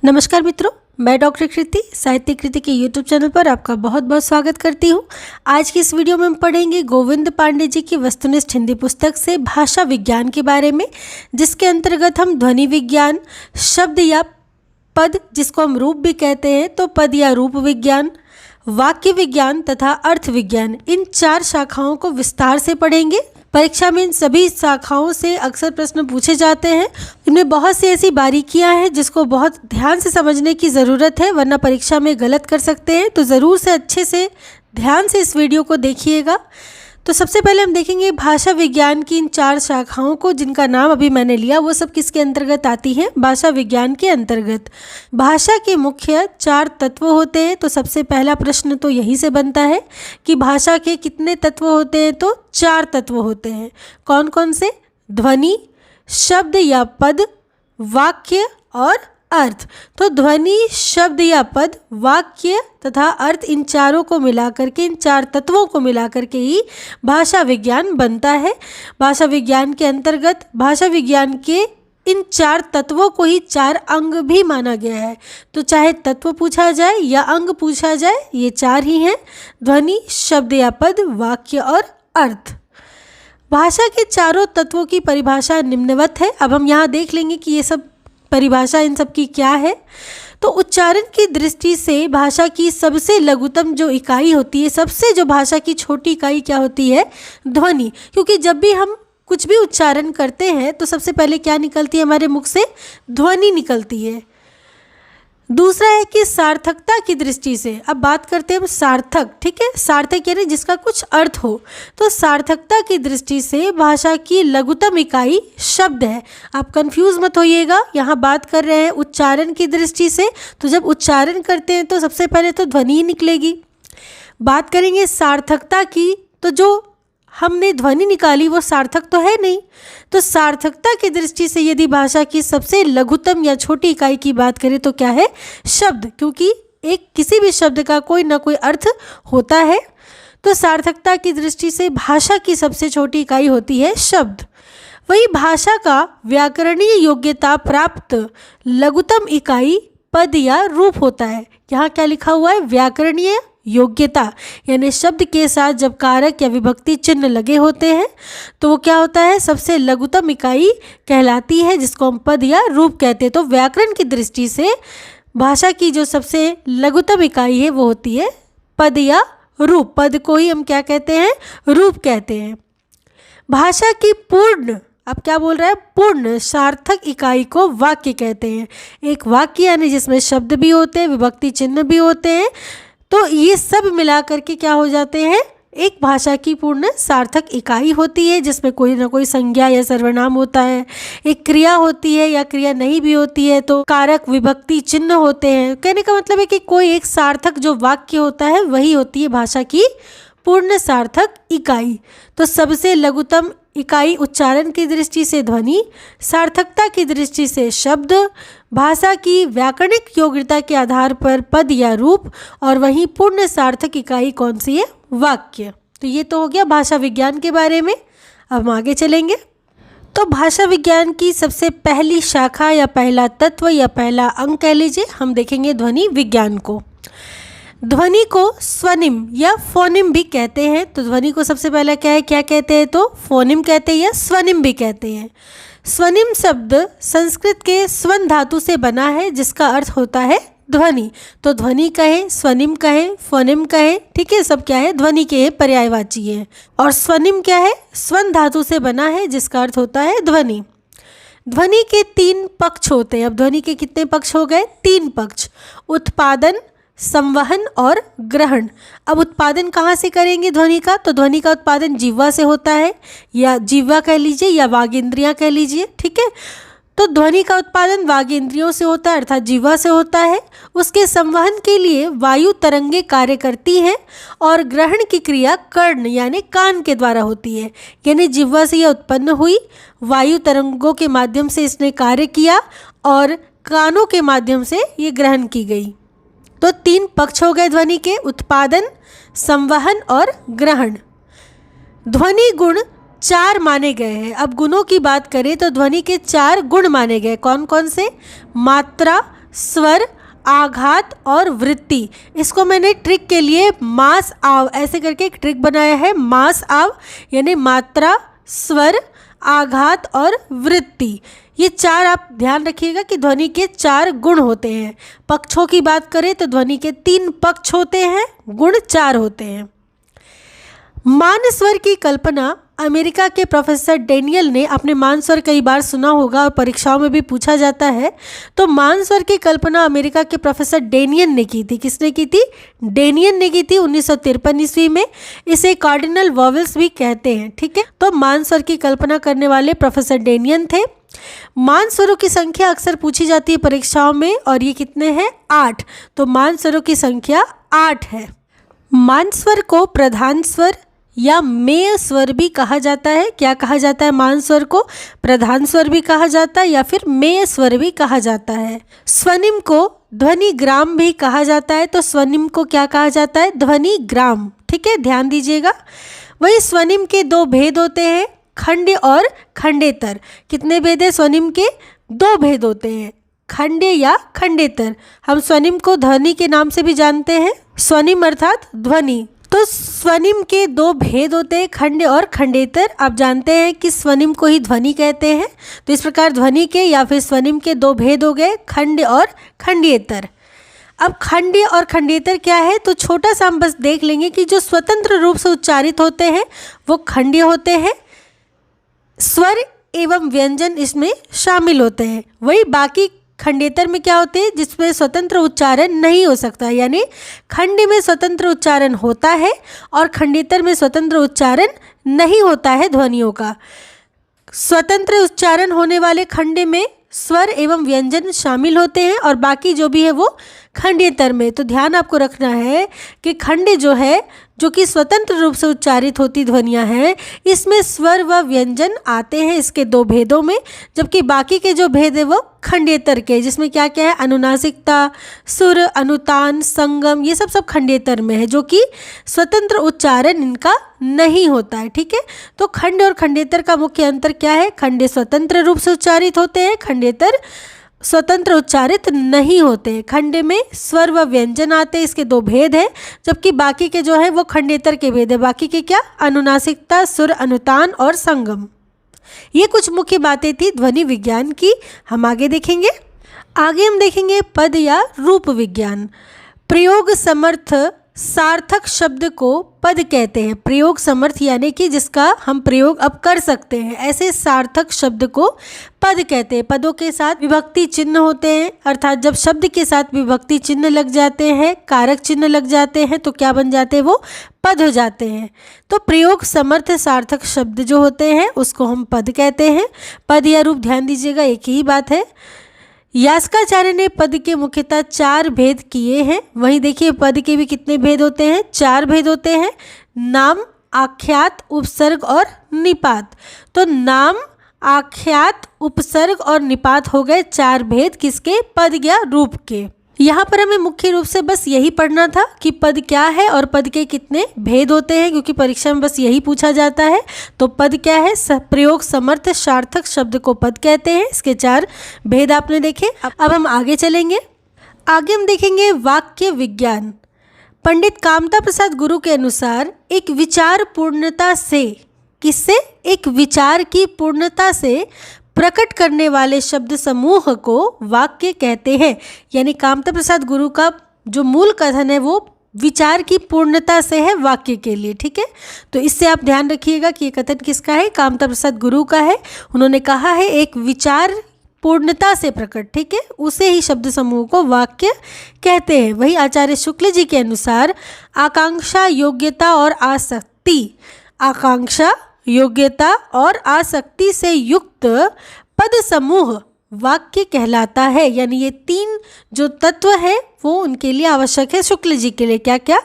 नमस्कार मित्रों, मैं डॉक्टर कृति साहित्य कृति के यूट्यूब चैनल पर आपका बहुत बहुत स्वागत करती हूँ। आज की इस वीडियो में हम पढ़ेंगे गोविंद पांडे जी की वस्तुनिष्ठ हिंदी पुस्तक से भाषा विज्ञान के बारे में, जिसके अंतर्गत हम ध्वनि विज्ञान, शब्द या पद जिसको हम रूप भी कहते हैं तो पद या रूप विज्ञान, वाक्य विज्ञान तथा अर्थ विज्ञान, इन 4 शाखाओं को विस्तार से पढ़ेंगे। परीक्षा में इन सभी शाखाओं से अक्सर प्रश्न पूछे जाते हैं। इनमें बहुत सी ऐसी बारीकियां हैं जिसको बहुत ध्यान से समझने की ज़रूरत है, वरना परीक्षा में गलत कर सकते हैं। तो ज़रूर से अच्छे से ध्यान से इस वीडियो को देखिएगा। तो सबसे पहले हम देखेंगे भाषा विज्ञान की इन 4 शाखाओं को, जिनका नाम अभी मैंने लिया, वो सब किसके अंतर्गत आती हैं? भाषा विज्ञान के अंतर्गत। भाषा के मुख्य 4 तत्व होते हैं। तो सबसे पहला प्रश्न तो यहीं से बनता है कि भाषा के कितने तत्व होते हैं? तो 4 तत्व होते हैं। कौन कौन से? ध्वनि, शब्द या पद, वाक्य और अर्थ। तो ध्वनि, शब्द या पद, वाक्य तथा अर्थ, इन चारों को मिलाकर के, इन 4 तत्वों को मिलाकर के ही भाषा विज्ञान बनता है। भाषा विज्ञान के अंतर्गत भाषा विज्ञान के इन 4 तत्वों को ही 4 अंग भी माना गया है। तो चाहे तत्व पूछा जाए या अंग पूछा जाए, ये 4 ही हैं: ध्वनि, शब्द या पद, वाक्य और अर्थ। भाषा के चारों तत्वों की परिभाषा निम्नवत है। अब हम यहाँ देख लेंगे कि ये सब परिभाषा इन सब की क्या है। तो उच्चारण की दृष्टि से भाषा की सबसे लघुतम जो इकाई होती है, सबसे जो भाषा की छोटी इकाई क्या होती है? ध्वनि। क्योंकि जब भी हम कुछ भी उच्चारण करते हैं तो सबसे पहले क्या निकलती है? हमारे मुख से ध्वनि निकलती है। दूसरा है कि सार्थकता की दृष्टि से, अब बात करते हैं हम सार्थक, ठीक है? सार्थक यानी जिसका कुछ अर्थ हो। तो सार्थकता की दृष्टि से भाषा की लघुतम इकाई शब्द है। आप कंफ्यूज मत होइएगा, यहाँ बात कर रहे हैं उच्चारण की दृष्टि से। तो जब उच्चारण करते हैं तो सबसे पहले तो ध्वनि ही निकलेगी। बात करेंगे सार्थकता की, तो जो हमने ध्वनि निकाली वो सार्थक तो है नहीं। तो सार्थकता की दृष्टि से यदि भाषा की सबसे लघुतम या छोटी इकाई की बात करें तो क्या है? शब्द। क्योंकि एक किसी भी शब्द का कोई ना कोई अर्थ होता है। तो सार्थकता की दृष्टि से भाषा की सबसे छोटी इकाई होती है शब्द। वही भाषा का व्याकरणीय योग्यता प्राप्त लघुतम इकाई पद या रूप होता है। यहाँ क्या लिखा हुआ है? व्याकरणीय योग्यता, यानी शब्द के साथ जब कारक या विभक्ति चिन्ह लगे होते हैं तो वो क्या होता है? सबसे लघुतम इकाई कहलाती है, जिसको हम पद या रूप कहते हैं। तो व्याकरण की दृष्टि से भाषा की जो सबसे लघुतम इकाई है वो होती है पद या रूप। पद को ही हम क्या कहते हैं? रूप कहते हैं। भाषा की पूर्ण, अब क्या बोल रहा है? पूर्ण सार्थक इकाई को वाक्य कहते हैं। एक वाक्य यानी जिसमें शब्द भी होते हैं, विभक्ति चिन्ह भी होते हैं, तो ये सब मिला करके क्या हो जाते हैं? एक भाषा की पूर्ण सार्थक इकाई होती है, जिसमें कोई ना कोई संज्ञा या सर्वनाम होता है, एक क्रिया होती है या क्रिया नहीं भी होती है तो कारक विभक्ति चिन्ह होते हैं। कहने का मतलब है कि कोई एक सार्थक जो वाक्य होता है वही होती है भाषा की पूर्ण सार्थक इकाई। तो सबसे लघुतम इकाई उच्चारण की दृष्टि से ध्वनि, सार्थकता की दृष्टि से शब्द, भाषा की व्याकरणिक योग्यता के आधार पर पद या रूप, और वहीं पूर्ण सार्थक इकाई कौन सी है? वाक्य। तो ये तो हो गया भाषा विज्ञान के बारे में। अब हम आगे चलेंगे। तो भाषा विज्ञान की सबसे पहली शाखा या पहला तत्व या पहला अंग कह लीजिए, हम देखेंगे ध्वनि विज्ञान को। ध्वनि को स्वनिम या फोनिम भी कहते हैं। तो ध्वनि को सबसे पहला क्या कहते हैं? तो फोनिम कहते हैं या स्वनिम भी कहते हैं। स्वनिम शब्द संस्कृत के स्वन धातु से बना है, जिसका अर्थ होता है ध्वनि। तो ध्वनि कहें, स्वनिम कहें, फोनिम कहें, ठीक है, सब क्या है? ध्वनि के पर्यायवाची है। और स्वनिम क्या है? स्वन धातु से बना है, जिसका अर्थ होता है ध्वनि। ध्वनि के 3 पक्ष होते हैं। अब ध्वनि के कितने पक्ष हो गए? 3 पक्ष: उत्पादन, संवहन और ग्रहण। अब उत्पादन कहाँ से करेंगे ध्वनि का? तो ध्वनि का उत्पादन जिह्वा से होता है, या जिह्वा कह लीजिए या वागेंद्रियाँ कह लीजिए, ठीक है। तो ध्वनि का उत्पादन वागेंद्रियों से होता है, अर्थात जिह्वा से होता है। उसके संवहन के लिए वायु तरंगे कार्य करती हैं, और ग्रहण की क्रिया कर्ण यानी कान के द्वारा होती है। यानी जिह्वा से यह उत्पन्न हुई, वायु तरंगों के माध्यम से इसने कार्य किया, और कानों के माध्यम से ये ग्रहण की गई। तो 3 पक्ष हो गए ध्वनि के: उत्पादन, संवहन और ग्रहण। ध्वनि गुण 4 माने गए हैं। अब गुणों की बात करें तो ध्वनि के 4 गुण माने गए। कौन कौन से? मात्रा, स्वर, आघात और वृत्ति। इसको मैंने ट्रिक के लिए मास आव ऐसे करके एक ट्रिक बनाया है। मास आव यानी मात्रा, स्वर, आघात और वृत्ति। ये चार आप ध्यान रखिएगा कि ध्वनि के चार गुण होते हैं। पक्षों की बात करें तो ध्वनि के 3 पक्ष होते हैं, गुण 4 होते हैं। मान स्वर की कल्पना अमेरिका के प्रोफेसर डेनियल ने, अपने मान स्वर कई बार सुना होगा और परीक्षाओं में भी पूछा जाता है। तो मान स्वर की कल्पना अमेरिका के प्रोफेसर डेनियल ने की थी। किसने की थी? डेनियल ने की थी 1953 ईस्वी में। इसे कार्डिनल वॉवेल्स भी कहते हैं, ठीक है। तो मान स्वर की कल्पना करने वाले प्रोफेसर डेनियल थे। मान स्वरों की संख्या अक्सर पूछी जाती है परीक्षाओं में, और ये कितने हैं? 8। तो मान स्वरों की संख्या 8 है। मान स्वर को प्रधान स्वर या मेय स्वर भी कहा जाता है। क्या कहा जाता है? मान स्वर को प्रधान स्वर भी कहा जाता है या फिर मेय स्वर भी कहा जाता है। स्वनिम को ध्वनि ग्राम भी कहा जाता है। तो स्वनिम को क्या कहा जाता है? ध्वनि ग्राम, ठीक है, ध्यान दीजिएगा। वही स्वनिम के 2 भेद होते हैं, खंड और खंडेतर। कितने भेद है स्वनिम के? 2 भेद होते हैं, खंडे या खंडेतर। हम स्वनिम को ध्वनि के नाम से भी जानते हैं, स्वनिम अर्थात ध्वनि। तो स्वनिम के 2 भेद होते हैं, खंड और खंडेतर। आप जानते हैं कि स्वनिम को ही ध्वनि कहते हैं। तो इस प्रकार ध्वनि के या फिर स्वनिम के 2 भेद हो गए, खंड और खंडेतर। अब खंड और खंडेतर क्या है? तो छोटा सा हम बस देख लेंगे कि जो स्वतंत्र रूप से उच्चारित होते हैं वो खंडीय होते हैं। स्वर एवं व्यंजन इसमें शामिल होते हैं। वही बाकी खंडेतर में क्या होते हैं? जिसमें स्वतंत्र उच्चारण नहीं हो सकता, यानी खंड में स्वतंत्र उच्चारण होता है और खंडेतर में स्वतंत्र उच्चारण नहीं होता है ध्वनियों का। स्वतंत्र उच्चारण होने वाले खंड में स्वर एवं व्यंजन शामिल होते हैं और बाकी जो भी है वो खंडेतर में। तो ध्यान आपको रखना है कि खंड जो है, जो कि स्वतंत्र रूप से उच्चारित होती ध्वनियाँ हैं, इसमें स्वर व व्यंजन आते हैं इसके 2 भेदों में, जबकि बाकी के जो भेद है वो खंडेतर के, जिसमें क्या क्या है? अनुनासिकता, सुर, अनुतान, संगम, ये सब खंडेतर में है, जो कि स्वतंत्र उच्चारण इनका नहीं होता है, ठीक है। तो खंड और खंडेतर का मुख्य अंतर क्या है? खंडे स्वतंत्र रूप से उच्चारित होते हैं, खंडेतर स्वतंत्र उच्चारित नहीं होते। खंडे में स्वर व व्यंजन आते हैं, इसके 2 भेद हैं, जबकि बाकी के जो है वो खंडेतर के भेद है। बाकी के क्या? अनुनासिकता, सुर, अनुतान और संगम। ये कुछ मुख्य बातें थी ध्वनि विज्ञान की। हम आगे देखेंगे। आगे हम देखेंगे पद या रूप विज्ञान। प्रयोग समर्थ सार्थक शब्द को पद कहते हैं। प्रयोग समर्थ यानी कि जिसका हम प्रयोग अब कर सकते हैं, ऐसे सार्थक शब्द को पद कहते हैं। पदों के साथ विभक्ति चिन्ह होते हैं, अर्थात जब शब्द के साथ विभक्ति चिन्ह लग जाते हैं, कारक चिन्ह लग जाते हैं, तो क्या बन जाते हैं? वो पद हो जाते हैं। तो प्रयोग समर्थ सार्थक शब्द जो होते हैं उसको हम पद कहते हैं। पद या रूप ध्यान दीजिएगा, एक ही बात है। यास्काचार्य ने पद के मुख्यतः 4 भेद किए हैं। वहीं देखिए पद के भी कितने भेद होते हैं? 4 भेद होते हैं, नाम, आख्यात, उपसर्ग और निपात। तो नाम, आख्यात, उपसर्ग और निपात हो गए 4 भेद किसके? पद या रूप के। यहाँ पर हमें मुख्य रूप से बस यही पढ़ना था कि पद क्या है और पद के कितने भेद होते हैं, क्योंकि परीक्षा में बस यही पूछा जाता है। तो पद क्या है? प्रयोग समर्थ सार्थक शब्द को पद कहते हैं। इसके 4 भेद आपने देखे। अब हम आगे चलेंगे। आगे हम देखेंगे वाक्य विज्ञान। पंडित कामता प्रसाद गुरु के अनुसार एक विचार पूर्णता से, किससे? एक विचार की पूर्णता से प्रकट करने वाले शब्द समूह को वाक्य कहते हैं। यानी कामता प्रसाद गुरु का जो मूल कथन है वो विचार की पूर्णता से है वाक्य के लिए, ठीक है। तो इससे आप ध्यान रखिएगा कि ये कथन किसका है? कामता प्रसाद गुरु का है। उन्होंने कहा है एक विचार पूर्णता से प्रकट, ठीक है, उसे ही शब्द समूह को वाक्य कहते हैं। वही आचार्य शुक्ल जी के अनुसार आकांक्षा, योग्यता और आसक्ति, आकांक्षा, योग्यता और आसक्ति से युक्त पद समूह वाक्य कहलाता है। यानी ये 3 जो तत्व है वो उनके लिए आवश्यक है शुक्ल जी के लिए। क्या क्या?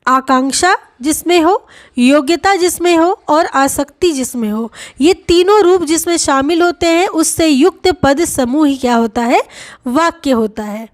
आकांक्षा जिसमें हो, योग्यता जिसमें हो और आसक्ति जिसमें हो। ये तीनों रूप जिसमें शामिल होते हैं उससे युक्त पद समूह ही क्या होता है? वाक्य होता है।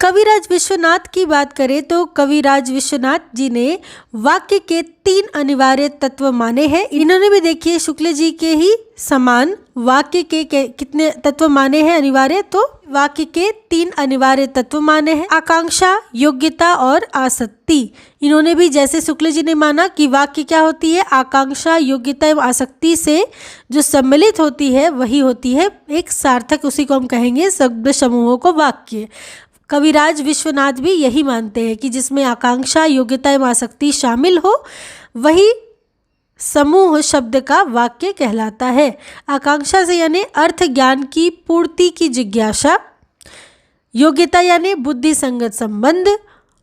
कविराज विश्वनाथ की बात करें तो कविराज विश्वनाथ जी ने वाक्य के 3 अनिवार्य तत्व माने हैं। इन्होंने भी देखिए शुक्ल जी के ही समान वाक्य के कितने तत्व माने हैं अनिवार्य, तो वाक्य के 3 अनिवार्य तत्व माने हैं, आकांक्षा, योग्यता और आसक्ति। इन्होंने भी जैसे शुक्ल जी ने माना कि वाक्य क्या होती है, आकांक्षा, योग्यता एवं आसक्ति से जो सम्मिलित होती है वही होती है एक सार्थक, उसी को हम कहेंगे शब्द समूहों को वाक्य। कविराज विश्वनाथ भी यही मानते हैं कि जिसमें आकांक्षा, योग्यता एवं आसक्ति शामिल हो वही समूह शब्द का वाक्य कहलाता है। आकांक्षा से यानी अर्थ ज्ञान की पूर्ति की जिज्ञासा, योग्यता यानी बुद्धि संगत संबंध,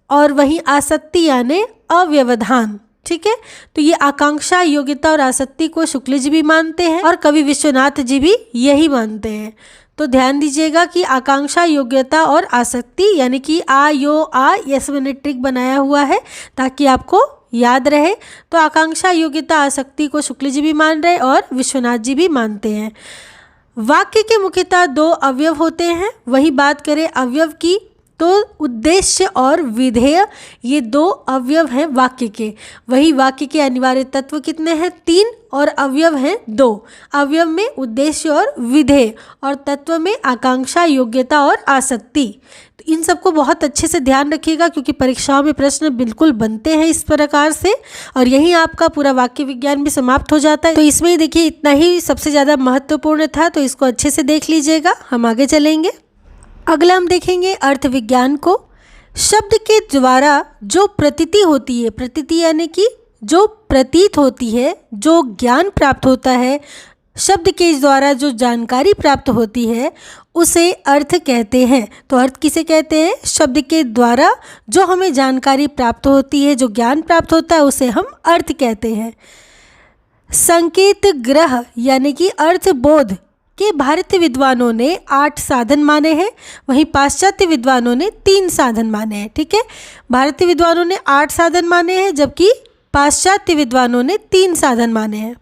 और वहीं आसक्ति यानी अव्यवधान। ठीक है, तो ये आकांक्षा, योग्यता और आसक्ति को शुक्ल जी भी मानते हैं और कवि विश्वनाथ जी भी यही मानते हैं। तो ध्यान दीजिएगा कि आकांक्षा, योग्यता और आसक्ति यानी कि आ यो आ, ऐसे मैंने ट्रिक बनाया हुआ है ताकि आपको याद रहे। तो आकांक्षा, योग्यता, आसक्ति को शुक्ल जी भी मान रहे और विश्वनाथ जी भी मानते हैं। वाक्य के मुख्यतः 2 अवयव होते हैं। वही बात करें अवयव की तो उद्देश्य और विधेय, ये 2 अवयव हैं वाक्य के। वही वाक्य के अनिवार्य तत्व कितने हैं, 3, और अवयव हैं 2। अवयव में उद्देश्य और विधेय और तत्व में आकांक्षा, योग्यता और आसक्ति। तो इन सबको बहुत अच्छे से ध्यान रखिएगा क्योंकि परीक्षाओं में प्रश्न बिल्कुल बनते हैं इस प्रकार से, और यही आपका पूरा वाक्य विज्ञान भी समाप्त हो जाता है। तो इसमें देखिए इतना ही सबसे ज़्यादा महत्वपूर्ण था, तो इसको अच्छे से देख लीजिएगा। हम आगे चलेंगे। अगला हम देखेंगे अर्थ विज्ञान को। शब्द के द्वारा जो प्रतीति होती है, प्रतीति यानी कि जो प्रतीत होती है, जो ज्ञान प्राप्त होता है, शब्द के द्वारा जो जानकारी प्राप्त होती है उसे अर्थ कहते हैं। तो अर्थ किसे कहते हैं, शब्द के द्वारा जो हमें जानकारी प्राप्त होती है, जो ज्ञान प्राप्त होता है उसे हम अर्थ कहते हैं। संकेत ग्रह यानी कि अर्थबोध के भारतीय विद्वानों ने 8 साधन माने हैं, वहीं पाश्चात्य विद्वानों ने 3 साधन माने हैं। ठीक है, भारतीय विद्वानों ने 8 साधन माने हैं जबकि पाश्चात्य विद्वानों ने 3 साधन माने हैं।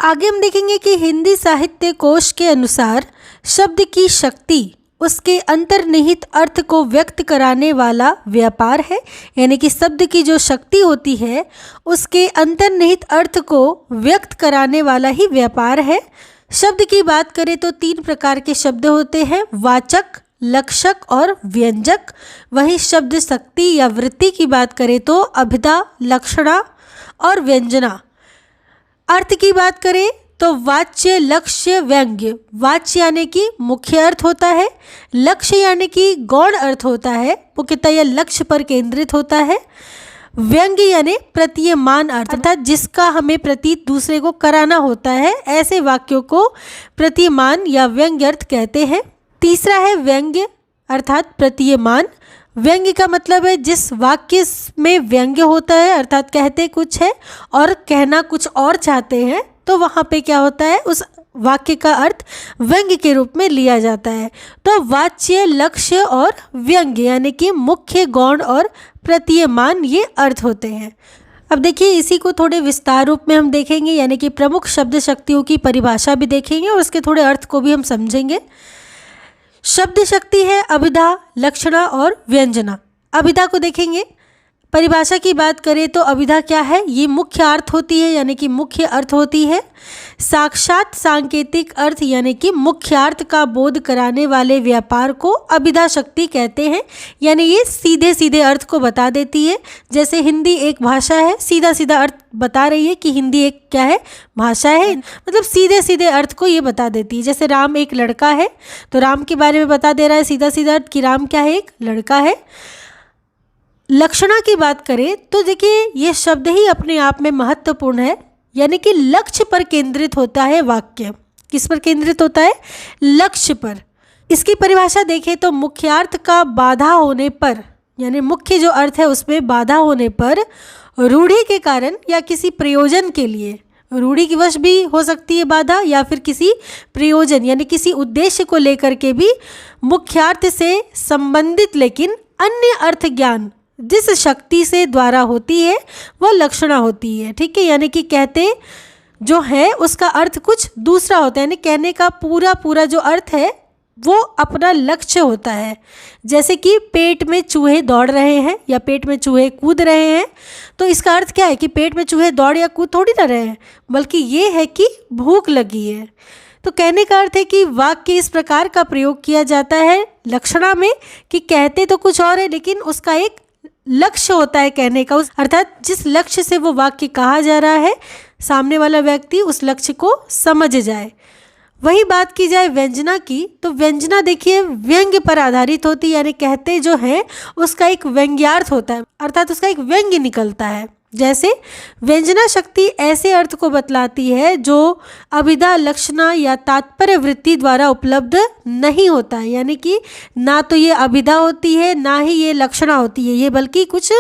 आगे हम देखेंगे कि हिंदी साहित्य कोश के अनुसार शब्द की शक्ति उसके अंतर्निहित अर्थ को व्यक्त कराने वाला व्यापार है, यानी कि शब्द की जो शक्ति होती है उसके अंतर्निहित अर्थ को व्यक्त कराने वाला ही व्यापार है। शब्द की बात करें तो 3 प्रकार के शब्द होते हैं, वाचक, लक्षक और व्यंजक। वहीं शब्द शक्ति या वृत्ति की बात करें तो अभिधा, लक्षणा और व्यंजना। अर्थ की बात करें तो वाच्य, लक्ष्य, व्यंग्य। वाच्य यानी कि मुख्य अर्थ होता है, लक्ष्य यानी कि गौण अर्थ होता है, मुख्यतः यह लक्ष्य पर केंद्रित होता है। व्यंग्य यानी प्रतीयमान अर्थ, अर्थात जिसका हमें प्रतीत दूसरे को कराना होता है, ऐसे वाक्यों को प्रतीयमान या व्यंग्य अर्थ कहते हैं। तीसरा है व्यंग्य अर्थात प्रतीयमान। व्यंग्य का मतलब है जिस वाक्य में व्यंग्य होता है, अर्थात कहते कुछ है और कहना कुछ और चाहते हैं, तो वहाँ पे क्या होता है, उस वाक्य का अर्थ व्यंग्य के रूप में लिया जाता है। तो वाच्य, लक्ष्य और व्यंग्य यानी कि मुख्य, गौण और प्रतीयमान ये अर्थ होते हैं। अब देखिए इसी को थोड़े विस्तार रूप में हम देखेंगे, यानी कि प्रमुख शब्द शक्तियों की परिभाषा भी देखेंगे और उसके थोड़े अर्थ को भी हम समझेंगे। शब्द शक्ति है अभिधा, लक्षणा और व्यंजना। अभिधा को देखेंगे, परिभाषा की बात करें तो अभिधा क्या है, ये मुख्य अर्थ होती है, यानी कि मुख्य अर्थ होती है। साक्षात सांकेतिक अर्थ यानी कि मुख्यार्थ का बोध कराने वाले व्यापार को अभिधा शक्ति कहते हैं, यानी ये सीधे सीधे अर्थ को बता देती है। जैसे हिंदी एक भाषा है, सीधा सीधा अर्थ बता रही है कि हिंदी एक क्या है, भाषा है, मतलब सीधे सीधे अर्थ को ये बता देती है। जैसे राम एक लड़का है तो राम के बारे में बता दे रहा है सीधा सीधा अर्थ कि राम क्या है, एक लड़का है। लक्षणा की बात करें तो देखिए ये शब्द ही अपने आप में महत्वपूर्ण है, यानी कि लक्ष्य पर केंद्रित होता है वाक्य। किस पर केंद्रित होता है, लक्ष्य पर। इसकी परिभाषा देखें तो मुख्यार्थ का बाधा होने पर, यानी मुख्य जो अर्थ है उसमें बाधा होने पर, रूढ़ि के कारण या किसी प्रयोजन के लिए, रूढ़ि की वश भी हो सकती है बाधा, या फिर किसी प्रयोजन यानी किसी उद्देश्य को लेकर के भी मुख्यार्थ से संबंधित लेकिन अन्य अर्थ ज्ञान जिस शक्ति से द्वारा होती है वह लक्षणा होती है। ठीक है, यानी कि कहते जो है उसका अर्थ कुछ दूसरा होता है, यानी कहने का पूरा जो अर्थ है वो अपना लक्ष्य होता है। जैसे कि पेट में चूहे दौड़ रहे हैं या पेट में चूहे कूद रहे हैं, तो इसका अर्थ क्या है कि पेट में चूहे दौड़ या कूद थोड़ी ना रहे हैं, बल्कि ये है कि भूख लगी है। तो कहने का अर्थ है कि वाक्य इस प्रकार का प्रयोग किया जाता है लक्षणा में कि कहते तो कुछ और है लेकिन उसका एक लक्ष्य होता है कहने का, अर्थात जिस लक्ष्य से वो वाक्य कहा जा रहा है सामने वाला व्यक्ति उस लक्ष्य को समझ जाए। वही बात की जाए व्यंजना की, तो व्यंजना देखिए व्यंग्य पर आधारित होती है, यानी कहते जो है उसका एक व्यंग्यार्थ होता है, अर्थात उसका एक व्यंग्य निकलता है। जैसे व्यंजना शक्ति ऐसे अर्थ को बतलाती है जो अभिधा, लक्षणा या तात्पर्य वृत्ति द्वारा उपलब्ध नहीं होता है, यानी कि ना तो ये अभिधा होती है ना ही ये लक्षणा होती है, ये बल्कि कुछ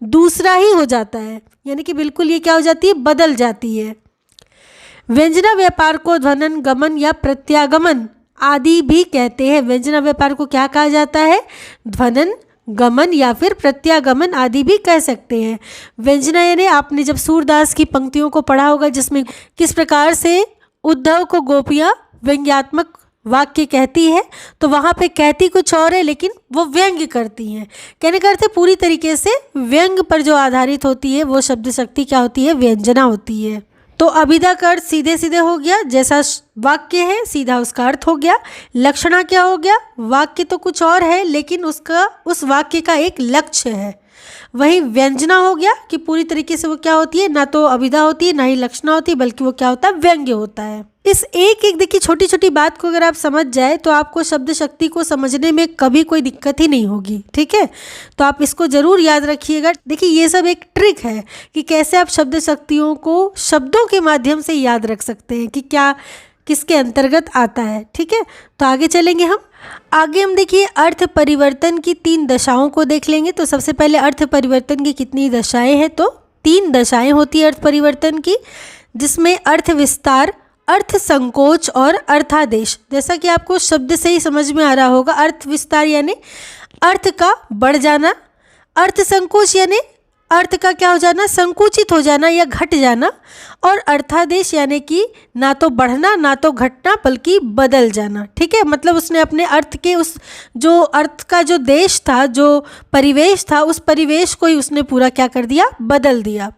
दूसरा ही हो जाता है, यानी कि बिल्कुल ये क्या हो जाती है, बदल जाती है। व्यंजना व्यापार को ध्वनन, गमन या प्रत्यागमन आदि भी कहते हैं। व्यंजना व्यापार को क्या कहा जाता है, ध्वनन, गमन या फिर प्रत्यागमन आदि भी कह सकते हैं। व्यंजना यानी आपने जब सूरदास की पंक्तियों को पढ़ा होगा जिसमें किस प्रकार से उद्धव को गोपियाँ व्यंग्यात्मक वाक्य कहती है, तो वहाँ पे कहती कुछ और है लेकिन वो व्यंग्य करती हैं। कहने का अर्थ है पूरी तरीके से व्यंग्य पर जो आधारित होती है वो शब्द शक्ति क्या होती है, व्यंजना होती है। तो अभिधा का अर्थ सीधे सीधे हो गया, जैसा वाक्य है सीधा उसका अर्थ हो गया। लक्षणा क्या हो गया, वाक्य तो कुछ और है लेकिन उसका उस वाक्य का एक लक्ष्य है। वही व्यंजना हो गया कि पूरी तरीके से वो क्या होती है, ना तो अभिधा होती है ना ही लक्षणा होती है, बल्कि वो क्या होता है, व्यंग्य होता है। इस एक एक देखिए छोटी छोटी बात को अगर आप समझ जाए तो आपको शब्द शक्ति को समझने में कभी कोई दिक्कत ही नहीं होगी। ठीक है, तो आप इसको ज़रूर याद रखिएगा। देखिए ये सब एक ट्रिक है कि कैसे आप शब्द शक्तियों को शब्दों के माध्यम से याद रख सकते हैं कि क्या किसके अंतर्गत आता है। ठीक है, तो आगे चलेंगे हम। आगे हम देखिए अर्थ परिवर्तन की 3 दशाओं को देख लेंगे। तो सबसे पहले अर्थ परिवर्तन की कितनी दशाएं हैं, तो 3 दशाएं होती है अर्थ परिवर्तन की, जिसमें अर्थ विस्तार, अर्थ संकोच और अर्थादेश। जैसा कि आपको शब्द से ही समझ में आ रहा होगा, अर्थ विस्तार यानी अर्थ का बढ़ जाना, अर्थ संकोच यानी अर्थ का क्या हो जाना, संकुचित हो जाना या घट जाना, और अर्थादेश यानी कि ना तो बढ़ना ना तो घटना बल्कि बदल जाना। ठीक है, मतलब उसने अपने अर्थ के उस जो अर्थ का जो देश था, जो परिवेश था, उस परिवेश को ही उसने पूरा क्या कर दिया, बदल दिया।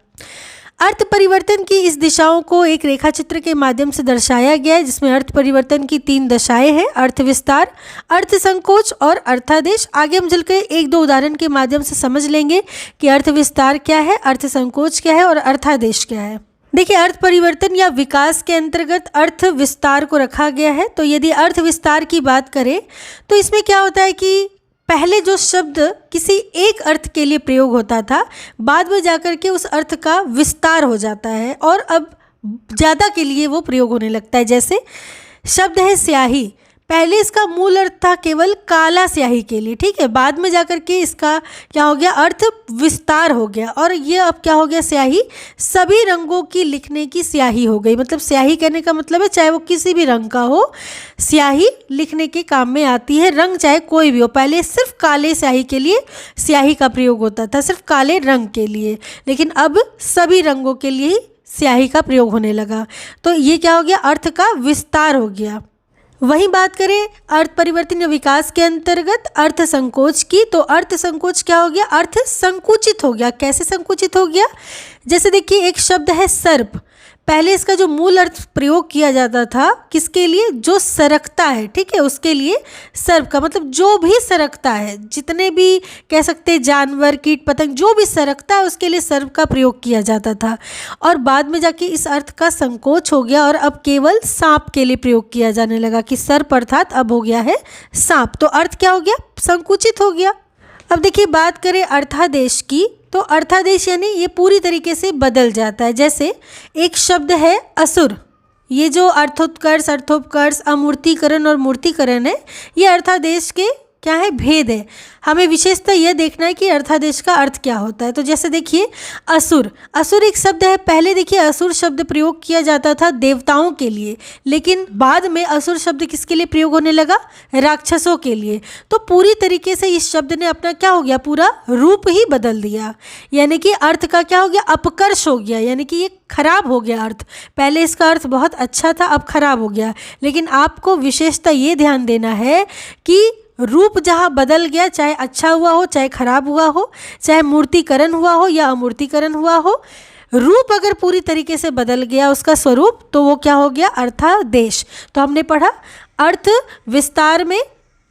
अर्थ परिवर्तन की इस दिशाओं को एक रेखा चित्र के माध्यम से दर्शाया गया है, जिसमें अर्थ परिवर्तन की 3 दशाएं हैं, अर्थ विस्तार, अर्थ संकोच और अर्थादेश। आगे हम चलकर 1-2 उदाहरण के माध्यम से समझ लेंगे कि अर्थ विस्तार क्या है, अर्थ संकोच क्या है और अर्थादेश क्या है। देखिए अर्थ परिवर्तन या विकास के अंतर्गत अर्थ विस्तार को रखा गया है। तो यदि अर्थ विस्तार की बात करें तो इसमें क्या होता है कि पहले जो शब्द किसी एक अर्थ के लिए प्रयोग होता था, बाद में जाकर के उस अर्थ का विस्तार हो जाता है और अब ज़्यादा के लिए वो प्रयोग होने लगता है। जैसे शब्द है स्याही, पहले इसका मूल अर्थ था केवल काला स्याही के लिए, ठीक है, बाद में जाकर के इसका क्या हो गया, अर्थ विस्तार हो गया और ये अब क्या हो गया, स्याही सभी रंगों की लिखने की स्याही हो गई। मतलब स्याही कहने का मतलब है चाहे वो किसी भी रंग का हो, स्याही लिखने के काम में आती है, रंग चाहे कोई भी हो। पहले सिर्फ काले स्याही के लिए स्याही का प्रयोग होता था, सिर्फ काले रंग के लिए, लेकिन अब सभी रंगों के लिए स्याही का प्रयोग होने लगा। तो ये क्या हो गया, अर्थ का विस्तार हो गया। वहीं बात करें अर्थ परिवर्तन या विकास के अंतर्गत अर्थ संकोच की, तो अर्थ संकोच क्या हो गया, अर्थ संकुचित हो गया। कैसे संकुचित हो गया, जैसे देखिए एक शब्द है सर्प, पहले इसका जो मूल अर्थ प्रयोग किया जाता था किसके लिए, जो सरकता है, ठीक है, उसके लिए सर्प का मतलब जो भी सरकता है, जितने भी कह सकते हैं जानवर, कीट पतंग, जो भी सरकता है उसके लिए सर्प का प्रयोग किया जाता था। और बाद में जाके इस अर्थ का संकोच हो गया और अब केवल सांप के लिए प्रयोग किया जाने लगा कि सर्प अर्थात अब हो गया है सांप। तो अर्थ क्या हो गया, संकुचित हो गया। अब देखिए बात करें अर्थादेश की, तो अर्थादेश यानी ये पूरी तरीके से बदल जाता है। जैसे एक शब्द है असुर, ये जो अर्थोत्कर्ष, अर्थोपकर्ष, अमूर्तीकरण और मूर्तिकरण है, ये अर्थादेश के क्या है, भेद है। हमें विशेषतः यह देखना है कि अर्थादेश का अर्थ क्या होता है। तो जैसे देखिए असुर, असुर एक शब्द है। पहले देखिए असुर शब्द प्रयोग किया जाता था देवताओं के लिए, लेकिन बाद में असुर शब्द किसके लिए प्रयोग होने लगा, राक्षसों के लिए। तो पूरी तरीके से इस शब्द ने अपना क्या हो गया, पूरा रूप ही बदल दिया, यानी कि अर्थ का क्या हो गया, अपकर्ष हो गया, यानी कि ये खराब हो गया अर्थ। पहले इसका अर्थ बहुत अच्छा था, अब खराब हो गया। लेकिन आपको विशेषता ये ध्यान देना है कि रूप जहाँ बदल गया, चाहे अच्छा हुआ हो चाहे खराब हुआ हो, चाहे मूर्तिकरण हुआ हो या अमूर्तिकरण हुआ हो, रूप अगर पूरी तरीके से बदल गया उसका स्वरूप, तो वो क्या हो गया, अर्थादेश। तो हमने पढ़ा अर्थ विस्तार में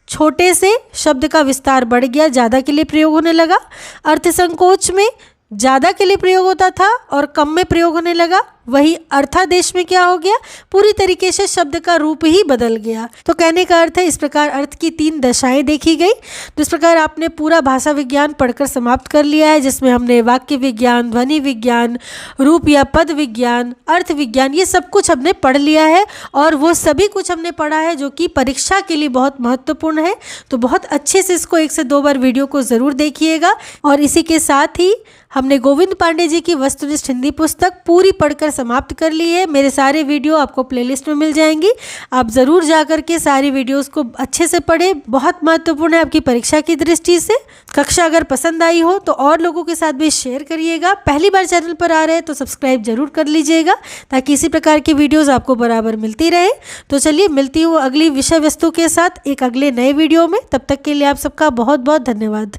छोटे से शब्द का विस्तार बढ़ गया, ज़्यादा के लिए प्रयोग होने लगा। अर्थ संकोच में ज़्यादा के लिए प्रयोग होता था और कम में प्रयोग होने लगा। वही अर्थादेश में क्या हो गया, पूरी तरीके से शब्द का रूप ही बदल गया। तो कहने का अर्थ है इस प्रकार अर्थ की 3 दशाएं देखी गई। तो इस प्रकार आपने पूरा भाषा विज्ञान पढ़कर समाप्त कर लिया है, जिसमें हमने वाक्य विज्ञान, ध्वनि विज्ञान, रूप या पद विज्ञान, अर्थ विज्ञान, ये सब कुछ हमने पढ़ लिया है। और वो सभी कुछ हमने पढ़ा है जो कि परीक्षा के लिए बहुत महत्वपूर्ण है। तो बहुत अच्छे से इसको 1 से 2 बार वीडियो को ज़रूर देखिएगा। और इसी के साथ ही हमने गोविंद पांडे जी की वस्तुनिष्ठ हिंदी पुस्तक पूरी पढ़कर समाप्त कर ली है। मेरे सारे वीडियो आपको प्लेलिस्ट में मिल जाएंगी, आप ज़रूर जाकर के सारी वीडियोस को अच्छे से पढ़ें। बहुत महत्वपूर्ण है आपकी परीक्षा की दृष्टि से। कक्षा अगर पसंद आई हो तो और लोगों के साथ भी शेयर करिएगा। पहली बार चैनल पर आ रहे हैं तो सब्सक्राइब जरूर कर लीजिएगा, ताकि इसी प्रकार की वीडियोज़ आपको बराबर मिलती रहे। तो चलिए मिलती हूँ अगली विषय वस्तु के साथ एक अगले नए वीडियो में। तब तक के लिए आप सबका बहुत बहुत धन्यवाद।